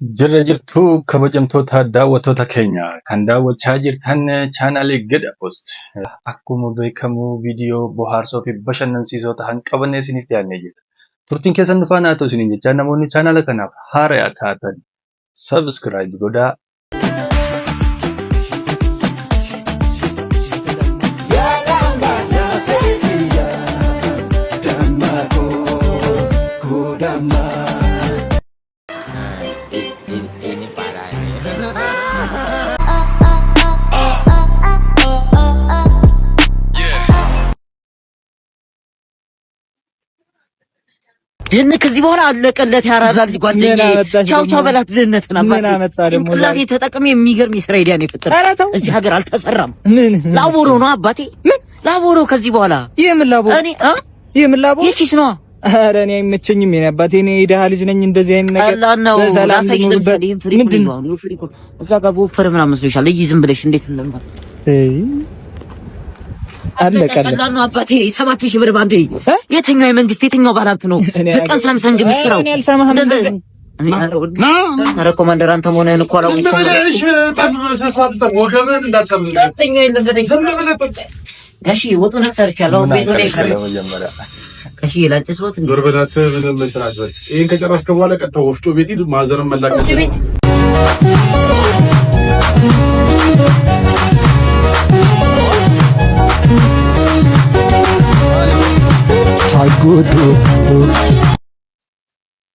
Jirra kabajamtoota daawwattoota keenya kan daawwachaa jirtan chaanaalii Geda Post. Akkuma beekamu viidiyoo bohaarsoo fi bashannansiisoo ta'an qabannee isiniif dhiyaannee jirra. Turtiin keessan dhufaa naa ta'u isiniin jechaa namoonni chaanaala kanaaf haaraa taatan subscribe godhaa. جنة كذي بولا على كلت يا رجال جوانتي شاو بلات جنة نباتي كلاتي تتكمي ميجر ميسرائيل يعني فترة إنسي هاجر على تسرم لا بورو ناباتي لا بورو كذي بولا يم اللابو أني يم اللابو يكيسنوا أراني متشني مين أباتيني إذا هالي جنين يندزين الله نو لا سيجلم سليم فريكون فريكون زاقبو فرمنا مسويش على يجزم بلش نديت اللمبر ألك الله نو أباتي سبعة شبر باندي يتنو يمنجستي تنو بالابتنو فكان سامسونج مسكرو أنا أنا كوماندر أنت مونه نقول أقول ليش تعمل مسافات وكمان لا تسمي تنو يلقى كشي وطن سرچالو بيزوني كشي لا تسوت دربنات من المشراج إيه كجراس كوالا كتوفشوا بيتي مازرم ملاك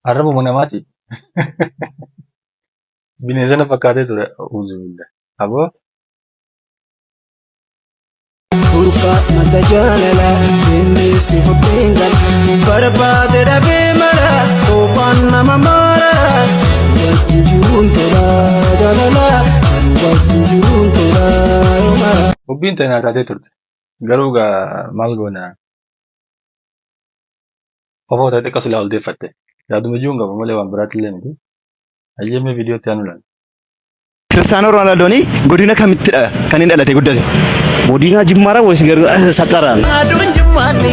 Arrabu mana mati. Binezana fakkaatee ture uzubillah. Abo Urfa madajalala indisi hotengal barbade dabe mara topan nama mara wajjun tola dalala wajjun tola ubbiin ta'e taatee turte. Garuu gaa maal goona? Ofoo ta'e xiqqaa silaa ol deeffatte. Yaaduma iyyuu hin qabu malee waan biraatti illee miti. Ayyeemee viidiyootti aanu laala. Cristiano Ronaldo godina kamittidha kan inni dhalate guddate? Godina Jimmaara wayis Saqqaraan? Aduun Jimmaanni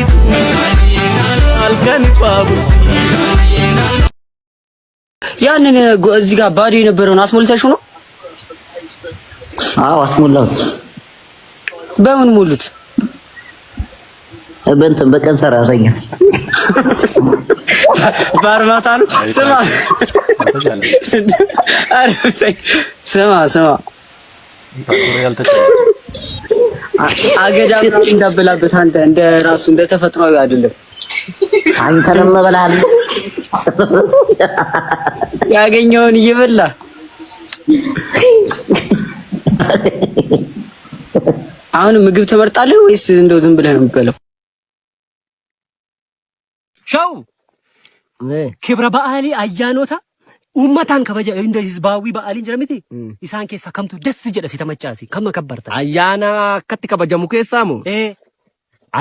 halkan faabu ያንን እዚህ ጋር ባዶ የነበረውን አስሞልተሽው ነው? አዎ አስሞላሁት። በምን ሙሉት? በእንትን በቀን ሰራተኛ ባርማታ ነው። ስማ አገዳ እንዳበላበት አንተ እንደ ራሱ እንደ ተፈጥሯዊ አይደለም። አንተንም መበላል ያገኘውን እየበላ አሁን ምግብ ትመርጣለህ ወይስ እንደው ዝም ብለህ ነው የምትበላው? ሻው ክብረ በዓሊ አያኖታ ኡመታን ከበጀ እንደ ህዝባዊ በዓሊ ጀምቲ ኢሳን ኬሳ ከምቱ ደስ ጀደ ሲተመጫሲ ከመከበርታ አያና ከት ከበጀሙ ኬሳሙ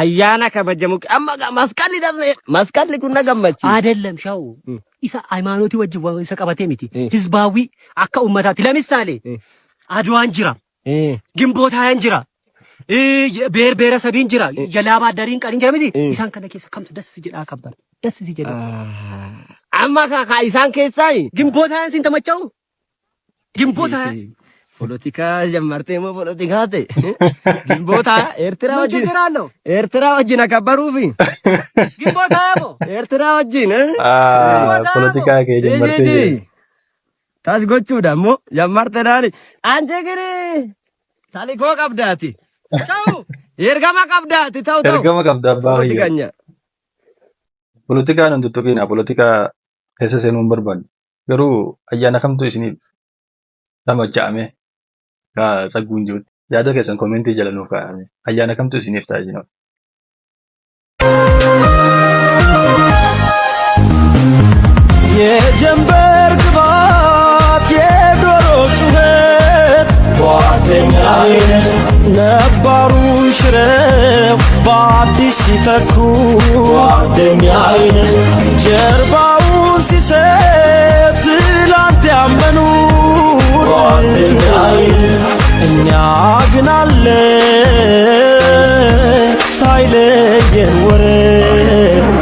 አያና ከበጀሙ አማጋ መስቀል ደስ መስቀል ኩና ገመቺ አይደለም ሻው ኢሳ ሃይማኖቲ ወጅ ወይሰ ቀበቴ ሚቲ ህዝባዊ አካ ኡመታት ለምሳሌ አድዋን ጅራ ግንቦት ሃያን ጅራ ብሔር ብሔረሰብን ጅራ የላባ ዳሪን ቀሪን ጀምቲ ኢሳን ከነ ኬሳ ከምቱ ደስ ጀዳ ከበር ደስ ሲጀዳ አማካ ኢሳን ኬሳይ ግንቦት ሃያን ሲንተመጫው ግንቦት ሃያ ፖለቲካ ጀመርቴሞ ፖለቲካቴ ግንቦት ኤርትራ ወጅ ጀራለው ኤርትራ ወጅ ነከበሩፊ ግንቦት ሃያሞ ኤርትራ ወጅ ፖለቲካ ከጀመርቴ ታስጎቹ ደሞ ጀመርተናል አንተ ግን ታሊኮ ቀብዳቲ ታው ኤርጋማ ቀብዳቲ ታው ኤርጋማ ቀብዳባ ፖለቲካ ነው እንትቶቂና ፖለቲካ ከሰሰኑን በርባን ገሩ አያና ከምቱ isiniif tamachaame ka saggun jot yaada keessan comment jala nuuf kaa'ame ayyaana kamtu isiniif ta'a jino የጀንበር ግባት የዶሮ ጩኸት ጓደኛዬ ነባሩን ሽረው በአዲስ ሲተኩ ጓደኛዬ ጀርባውን ሲሰጥ ትላንት ያመኑ ጓደኛዬ እኛ ግን አለ ሳይለየን ወረት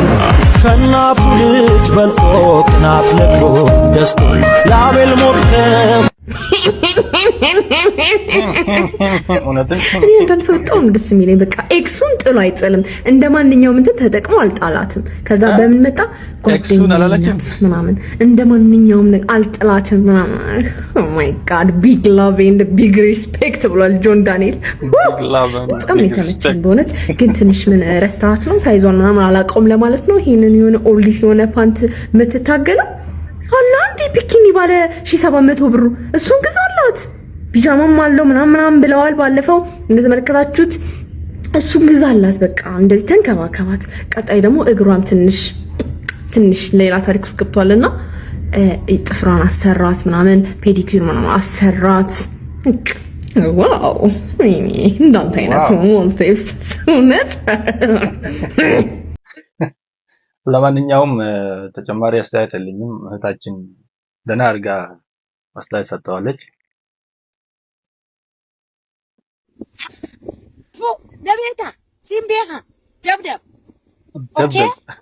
ከእናቱ ልጅ በልጦ ቅናት ለቅሎ ደስቶ ለአቤል ሞትከ እኔ አንዳንድ ሰው በጣም ደስ የሚለኝ በቃ ኤክሱን ጥሎ አይጥልም። እንደ ማንኛውም እንትን ተጠቅሞ አልጣላትም። ከዛ በምን መጣ ጓደኛዬ ምናምን እንደ ማንኛውም አልጥላትም ምናምን። ኦ ማይ ጋድ ቢግ ላቭ ኤንድ ቢግ ሪስፔክት ብሏል ጆን ዳንኤል። በጣም የተመቸኝ በእውነት ግን ትንሽ ምን ረስታት ነው ሳይዟን ምናምን አላውቀውም ለማለት ነው። ይሄንን የሆነ ኦልዲስ የሆነ ፓንት የምትታገለው አላ እንዴ ቢኪኒ ባለ 1700 ብሩ እሱን ግዛላት። ፒጃማም አለው ምናምን ብለዋል ባለፈው እንደተመለከታችሁት። እሱን ግዛላት በቃ እንደዚህ ተንከባከባት። ቀጣይ ደግሞ እግሯም ትንሽ ሌላ ታሪክ ውስጥ ገብቷልና ጥፍሯን አሰራት ምናምን ፔዲኪር ምናምን አሰራት። ዋው እንዳንተ አይነት ሞልቴፕስ እውነት። ለማንኛውም ተጨማሪ አስተያየት የለኝም። እህታችን ደህና አድርጋ አስተያየት ሰጥተዋለች። ደቤታ ሲምቤኻ ደብደብ ኦኬ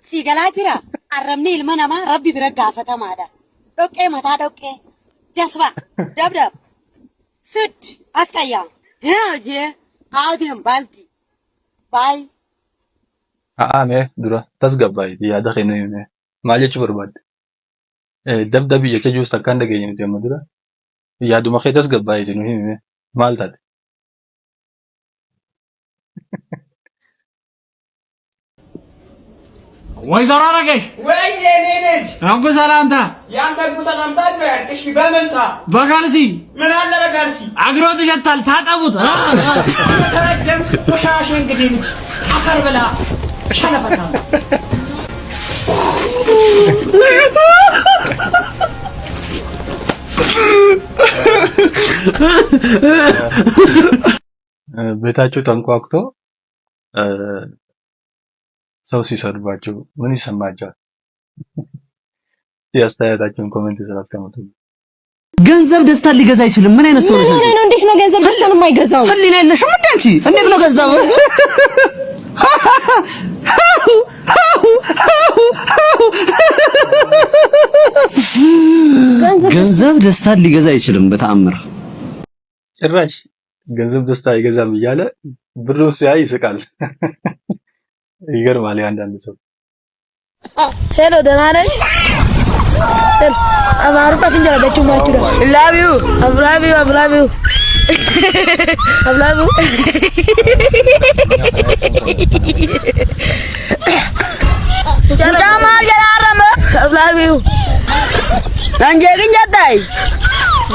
ሲገላጅራ አረምኒ ilmanama rabbi bira gaafatamaadha ዶቄ መታ ዶቄ ጀስባ ደብደብ ስድ አስቀያ ያጄ አውዲም ባልቲ ባይ አሜ ዱራ ተስገባይ ያደኸነ ማለች በርባድ ደብደብ የቸጁስ ተካንደ ገኘን ተመድራ ያዱ መኸ ተስገባይ ነው ማልታት ወይዘሮ አረገሽ ወይኔ ነሽ አንኩ ሰላምታ ያንተ አንኩ ሰላምታ በእርግሽ በመንታ በካልሲ ምን አለ በካልሲ አግሮት ይሸታል ታጠቡት ተረጀም ቆሻሽ እንግዲህ ልጅ አፈር ብላ ሸለፈታ ቤታችሁ ተንኳክቶ ሰው ሲሰድባችሁ ምን ይሰማችኋል? ያስተያየታችሁን ኮሜንት ስራ አስቀምጡ። ገንዘብ ደስታ ሊገዛ አይችልም። ምን አይነት ሰው ነው? እንዴት ነው ገንዘብ ደስታን የማይገዛው? ህሊና የለሽም እንዴ አንቺ? እንዴት ነው ገንዘብ ገንዘብ ደስታ ሊገዛ አይችልም በተአምር። ጭራሽ ገንዘብ ደስታ አይገዛም እያለ ብሩን ሲያይ ይስቃል። ይገርማል አንዳንድ ሰው። ሄሎ ደህና ነሽ? አማሩካ ፍንጀራ ደቹ ማቹ ላቭ ዩ አብላቭ ዩ አብላቭ ዩ አብላቭ ዩ ጃማል ጀራረመ አብላቭ ዩ አንጀ ግን ጃታይ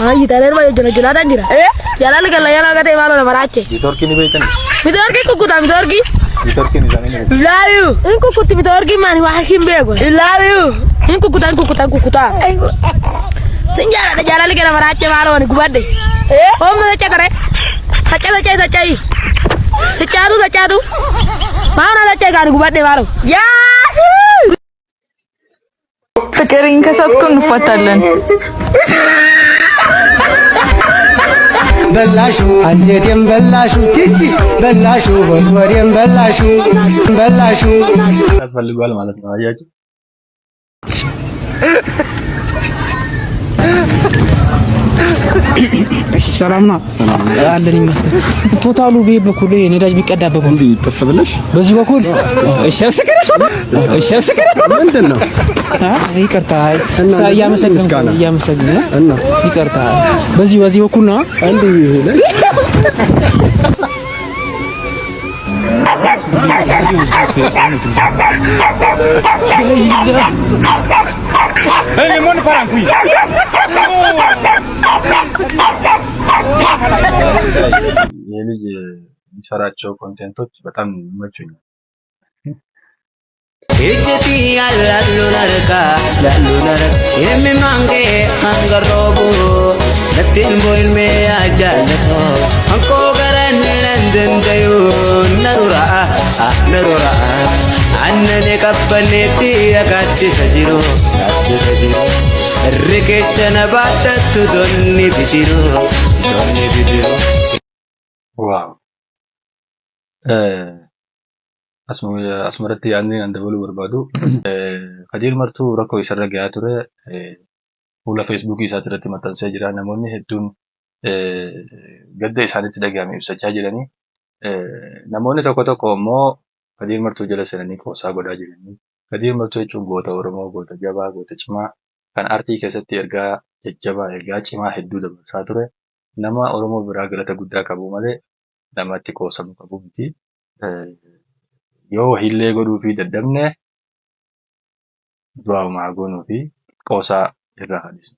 አይ ታለርባ ጀነጀላ ታንጂራ ያላል ገላ ያላ ገቴ ማሎ ለማራቼ ቢቶርኪኒ ቤተን ቢቶርኪ ኩኩታ ቢቶርኪ ቢቶርኪኒ ዛኔ love you እንኩ ኩቲ ቢቶርኪ ማን ዋሽን ቤጎ love you እንኩ ኩታ sinjara da jalal gena marache malo ni gubade om da chakare sacai sacadu mana da chakare gubade malo ya ፍቅርን ከሳትኩ እንፈታለን። በላሹ አንጀቴም በላሹ በላሹ ወዴም በላሹ ያስፈልጋል ማለት ነው። አያችሁ እሺ ሰላም ነው አለን ይመስገን። ቶታሉ ቤት በኩል የነዳጅ ቢቀዳበው እንዴ ይጥፍ ብለሽ በዚህ በኩል እሺ አስከረ ምንድነው? ይቅርታ እያመሰገንኩ እና ይቅርታ በዚህ በኩል ነው አንዱ ይሄ ሞን ፓራንኩይ የልጅ የሚሰራቸው ኮንቴንቶች በጣም ይመቹኛል። እጅቲ ያላሉ ነርካ የሚማንጌ አንገሮቡ ለቲን ቦይልሜ አጃለቶ አንቆ ገረን ነንደንደዩ ነሩራ አነኔ ቀበኔቲ ያጋዲ ሰጂሮ ሪኬቸነ ባተቱ ዶኒ ቢዲሩ ዋው asumratti yaadni an dabaluu barbaadu qajeelmartuu rakkoo isarra gahaa ture fuula feesbuukii isaati irratti maxxansee jira. Namoonni hedduun gadda isaanitti dhagahame ibsachaa jiranii. Namoonni tokko tokko immoo Kadir Martuu jala seenanii qoosaa godhaa jiranii. Kadir Martuu jechuun goota Oromoo, goota jabaa, goota cimaa kan aartii keessatti ergaa jajjabaa, ergaa cimaa hedduu dabarsaa ture. Nama Oromoo biraa galata guddaa qabu malee namatti qoosamu qabu miti. Yoo wahillee godhuu fi dadhabne du'aa uumaa goonuu fi qoosaa irraa hadisnu.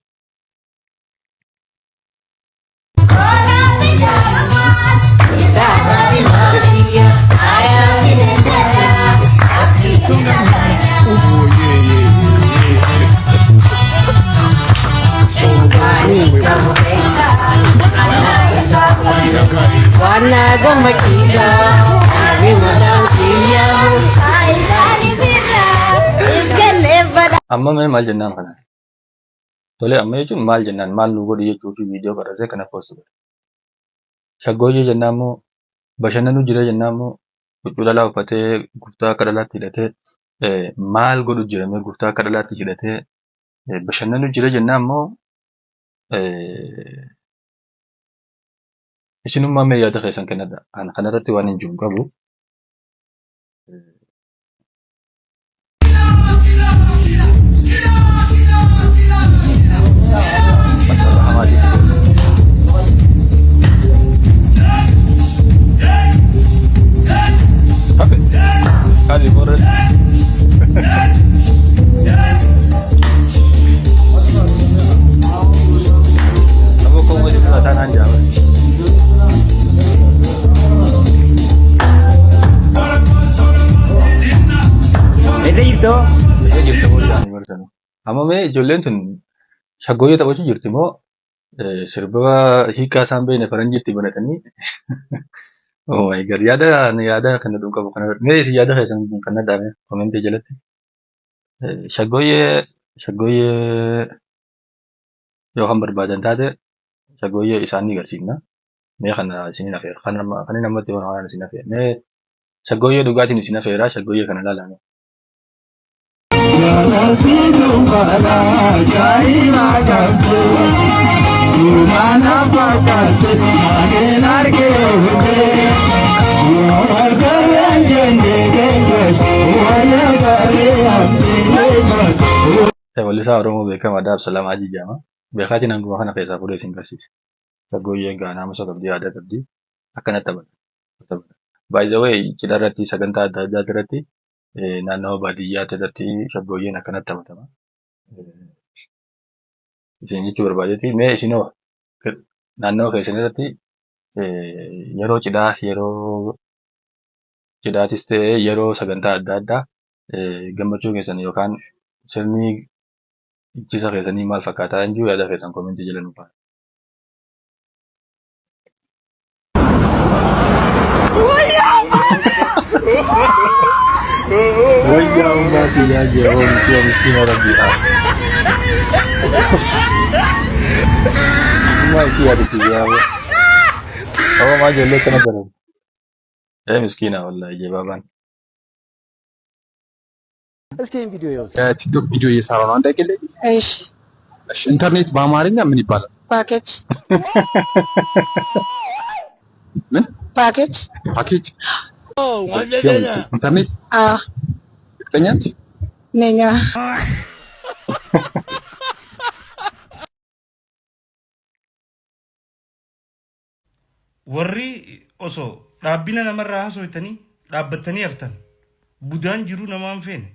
Amma mee maal jennaan kana? Tole amma jechuun maal jennaan maal nu godhi jechuu fi viidiyoo barreessee kana poostu godhe. Shaggooyyee jennaan immoo bashannanuu jira jennaan immoo huccuu dhalaa uffatee guftaa akka dhalaatti hidhatee maal godhu jira mee guftaa akka dhalaatti hidhatee bashannanuu jira jennaan immoo isinummaa mee yaada keessan kennadha. An kanarratti waan hin jiru qabu. Kali borre. Kamu kau mau di selatan aja. Itu. Saya jirti mau jalan bersama. Amma mee ijoolleen tun shaggooyyee taphachuu jirti moo sirba hiikaa isaan beekne faranjiitti banatanii oh my god yaada kana dhuun qabu kana mee isin yaada keessan kan dhaame komentii jalatti shaggooyyee yoo kan barbaadan taate shaggooyyee isaan ni agarsiifna mee kana isin afeera kan namatti waan isin afeera mee shaggooyyee dhugaatiin isin afeera shaggooyyee kana laalame. Weellisaa Oromoo beekamaa Absalaam Hajii jedhama. Beekaatiin hanguma kana keessaa fuudhee isin barsiise. Shaggooyyeen gaanaa masa qabdii aadaa qabdii akkanatti taphata. By the way cidha irratti sagantaa adda addaa irratti naannoo baadiyyaa irratti shaggooyyeen akkanatti taphatama. Isin jechuu barbaadeeti mee isinoo naannoo keessan irratti yeroo cidhaatis ta'ee yeroo sagantaa adda addaa gammachuu keessan yookaan sirni ittisa keessanii maal fakkaataa hin jiru yaada keessan komentii jala nuuf wayyaa ummati yaa jeroon kiya miskiina rabbiidha. Uma isi yaadatti yaaba. Oh maa ijoollee kana baran. Miskiina wallahi jebaabaan. እስኪ ይሄን ቪዲዮ ይኸው ቲክቶክ ቪዲዮ እየሰራ ነው። አንተ አይቀልኝ? እሺ እሺ። ኢንተርኔት በአማርኛ ምን ይባላል? ፓኬጅ። ምን ፓኬጅ? ፓኬጅ። ኦ ወለደና ኢንተርኔት? አዎ። እርግጠኛ ነሽ? ነኝ። warri osoo dhaabbina namarraa haasofitanii dhaabbatanii haftan budaan jiru namaan feene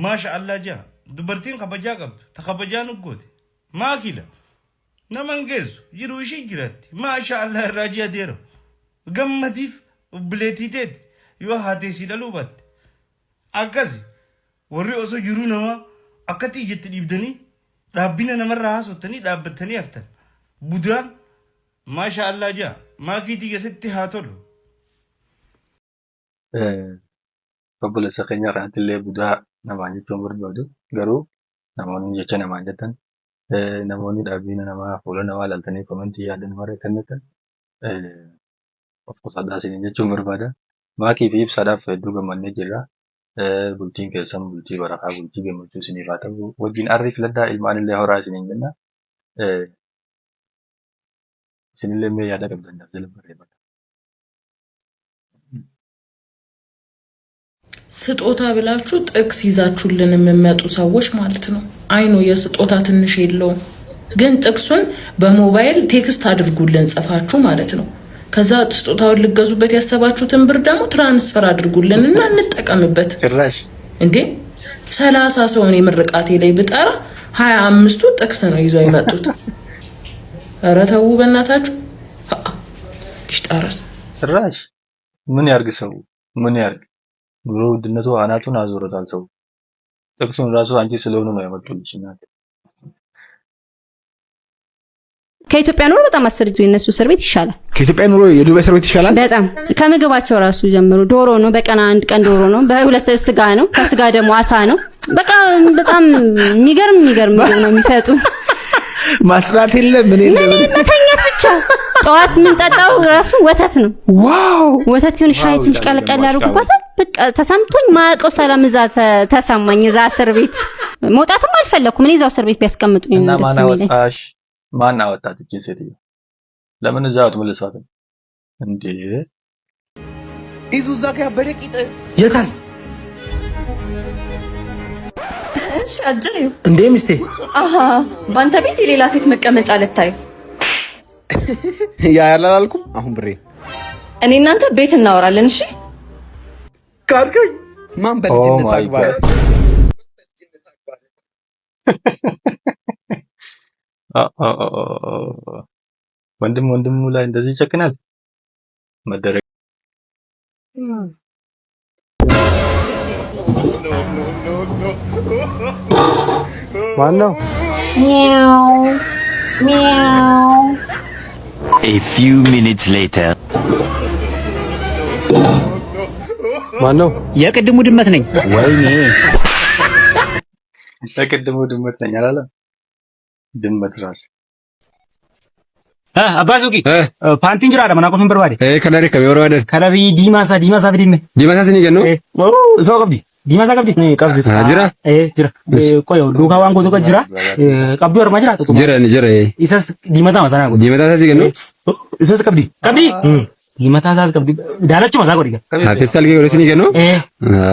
maasha Allah jaa dubartiin kabajaa qabdu ta kabajaa nuggoote maakila naman geessu jiru ishii jiraatti maasha Allah irraa ji'a deero gammadiif bileetiiteeti yoo haatee si dhaluu baatte akkasi warri osoo jiru namaa akkatti iyyatti dhiibdanii dhaabbina namarraa haasoftanii dhaabbatanii haftan budaan maasha Allah jaa maakiitii keessatti haa tolu. Obboleessa keenya kanatti illee budaa namaan jechuun barbaadu garuu namoonni jecha namaan jettan namoonni dhaabbina namaa fuula namaa ilaaltanii komentii yaadan maree kennatan of qusadhaa isiniin jechuun barbaada. Maakii fi ibsaadhaaf hedduu gammannee jirra. bultiin keessan bultii barakaa bultii gammachuu isiniif haa ta'u wajjin arrii filadhaa ilmaanillee horaa isiniin jenna isinillee mee yaada qabdan jala barreeffadha. ስጦታ ብላችሁ ጥቅስ ይዛችሁልን የሚመጡ ሰዎች ማለት ነው። አይኖ የስጦታ ትንሽ የለውም ግን ጥቅሱን በሞባይል ቴክስት አድርጉልን ጽፋችሁ ማለት ነው። ከዛ ስጦታውን ልገዙበት ያሰባችሁትን ብር ደግሞ ትራንስፈር አድርጉልንና እንጠቀምበት። ጭራሽ እንዴ 30 ሰውን የምርቃቴ ላይ ብጠራ 25ቱ ጥቅስ ነው ይዘው የመጡት። ኧረ ተው በእናታችሁ ይሽጣራስ። ጭራሽ ምን ያርግ ሰው ምን ያርግ? ኑሮ ውድነቱ አናቱን አዞሮታል ሰው። ጥቅሱን ራሱ አንቺ ስለሆነ ነው ያመጡልሽ እናቴ። ከኢትዮጵያ ኑሮ በጣም አስርጁ የነሱ እስር ቤት ይሻላል። ከኢትዮጵያ ኑሮ የዱባይ እስር ቤት ይሻላል በጣም። ከምግባቸው ራሱ ጀምሮ ዶሮ ነው፣ በቀን አንድ ቀን ዶሮ ነው፣ በሁለት ስጋ ነው፣ ከስጋ ደግሞ አሳ ነው። በቃ በጣም የሚገርም ምግብ ነው የሚሰጡ። ማስራት የለም ምን መተኛት ብቻ። ጠዋት ምን ጠጣው ራሱ ወተት ነው። ዋው ወተት ይሁን ሻይ ትንሽ ቀለቀል ያደርጉባታል። በቃ ተሰምቶኝ ማቀው ሰላም እዛ ተሰማኝ። እዛ እስር ቤት መውጣትም አልፈለኩም። እኔ እዛው እስር ቤት ቢያስቀምጡኝ ነው ደስ የሚለኝ። ማን አወጣት እቺን ሴትዮ? ለምን እዛው አትመልሷትም እንዴ? ኢዙዛ ከበደ ቂጥ የታል? እሺ አጅሪው እንዴ ሚስቴ። አሃ ባንተ ቤት የሌላ ሴት መቀመጫ ልታይ? ያ ያላልኩም። አሁን ብሬ እኔ እናንተ ቤት እናወራለን። እሺ ካልከኝ ማን በልጅነት አግባረ ወንድሙ ላይ እንደዚህ ይጨክናል መደረግ። ማነው? ሚያው ሚያው። A few minutes later ማነው? የቅድሙ ድመት ነኝ። ወይኔ የቅድሙ ድመት ነኝ አላለም? ድመት ራስ አባሱቂ ፓንቲን ጅራ ደመና ቆፍን በርባዴ ከለሪ ከበርባዴ ከለሪ ዲማሳ ቢዲነ ዲማሳ ሲኒገ ነው ሰው ቀብዲ ዲማሳ ቀብዲ ጅራ ጅራ ቆዮ ዱካ ዋንጎ ዱካ ጅራ ቀብዲ ወርማ ጅራ ቶ ጅራ ኢሰስ ዲማታ ማሳና ጎ ዲማታ ሲገ ነው ኢሰስ ቀብዲ ዲማታ ታስ ቀብዲ ዳላች ማሳ ጎ ዲጋ ፌስታል ገ ሲኒገ ነው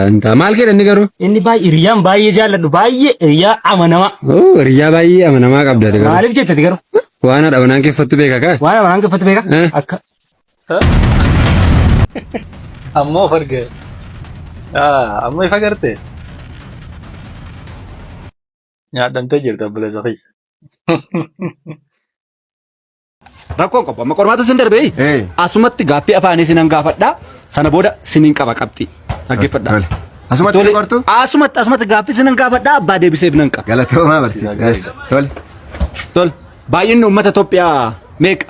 አንታ ማልከ ደንገሩ እኒ ባይ ሪያም ባይ ጃለዱ ባይ ሪያ አመናማ ሪያ ባይ አመናማ ቀብዳ ደጋ ማለፍ ጀተ ደገሩ ዋና ዳብናን ከፈቱ ቤካ ካ ዋና ባናን ከፈቱ ቤካ አካ አሞ ፈርገ አሞ ይፈገርቴ ያ ደንተ ጅርታ ብለዘኺ rakkoon qaba maqormaata sin darbe asumatti gaaffii afaanii sinan gaafadha sana booda sinin qaba qabxi dhaggeeffadha asumatti gaaffii sinan gaafadha abbaa deebiseef nan qaba galatoomaa barsiisa tol baay'inni uummata Itoophiyaa meeqa?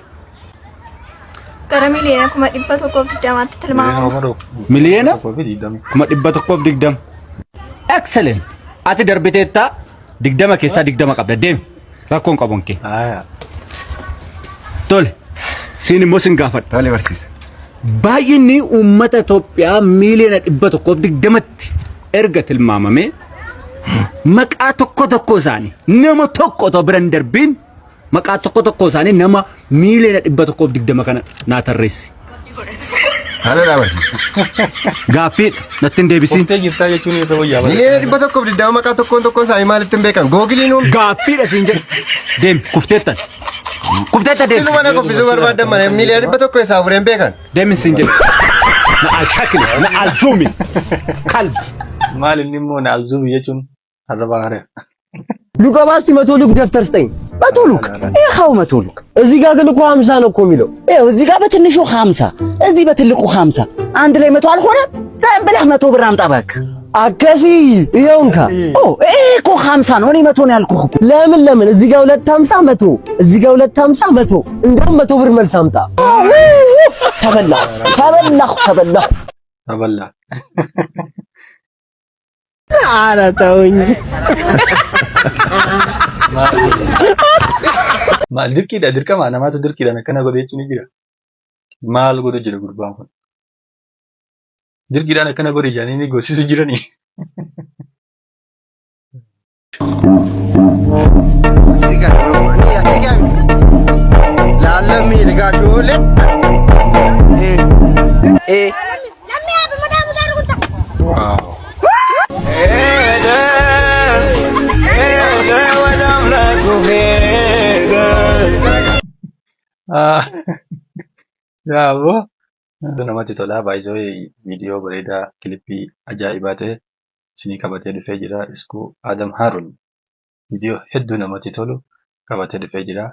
Gara miliyoona 120tti tilmaamama. Miliyoona 120. Excellent. Ati darbiteetta 20 keessaa 20 qabda deemi rakkoon qabuun kee. Tole siin immoo sin gaafadha. Tole barsiisa. Baay'inni uummata Itoophiyaa miliyoona 120tti erga tilmaamame maqaa tokko isaanii nama tokko otoo bira hin darbiin maqaa tokko isaanii nama miliyoona 120 kana naa tarreessi. Haala barsiisa. Gaaffii natti hin deebisiin. Miliyoona 120 maqaa tokkoon isaanii maalitti hin beekan? Googiliin gaaffiidha siin jedhu. Deemi kufteettan. Kufteetta deemi. Sinuma na kuffisuu barbaadan mana miliyoona 100 isaa fureen beekan. Deemi siin jedhu. Na alshakil na alzuumi. Kalbi. ማል እንሞ ናልዙም የቹን አረባረ ሉቃ ባስቲ 100 ሉክ ደፍተር ስጠኝ። 100 ሉክ ይኸው 100 ሉክ። እዚህ ጋር ግን እኮ 50 ነው እኮ የሚለው። ይኸው እዚህ ጋር በትንሹ 50 እዚህ በትልቁ 50 አንድ ላይ 100 አልሆነም። ዘን ብለህ 100 ብር አምጣ እባክህ። አከሲ ይኸውንካ እኮ 50 ነው። እኔ 100 ነው ያልኩህ እኮ። ለምን እዚህ ጋር 250 100 እዚህ ጋር 250 100 እንደውም 100 ብር መልስ አምጣ። ተበላሁ ኧረ ተውኝ። ማል ድርቀማ ነማቱ ድርቂዳ ነከነ ጎዴችን ይጅራ ማል ጎዴ ጅራ ጉርባን ድርቂዳ ነከነ ጎዴ ጃኒ ጎሲሱ ጅራኒ Bravo. Namatti tola. Baay'isoo viidiyoo bareedaa kilipii ajaa'ibaa ta'e isinii qabatee dhufee jira. Iskuu Adam Haarun viidiyoo hedduu namatti tolu qabatee dhufee jira.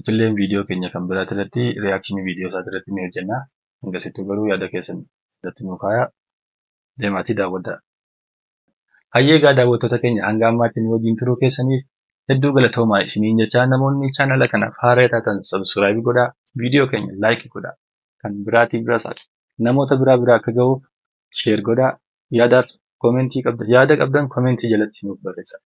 Itilleen viidiyoo keenya kan biraa irratti reaakshinii viidiyoo isaa irratti ni hojjenna. Hangasittuu garuu yaada keessan irratti nu kaayaa deemaatii daawwadhaa. Hayyeegaa daawwattoota keenya hanga ammaatti nu wajjin turuu keessaniif hedduu galatoomaa isiniin jechaa namoonni chaanala kanaaf haaraa taatan sabskiraayib godhaa. Viidiyoo keenya laayik godhaa. Kan biraatii biraas namoota biraa akka ga'uuf sheer godhaa. Yaada qabdan komentii jalatti nuuf barreessaa.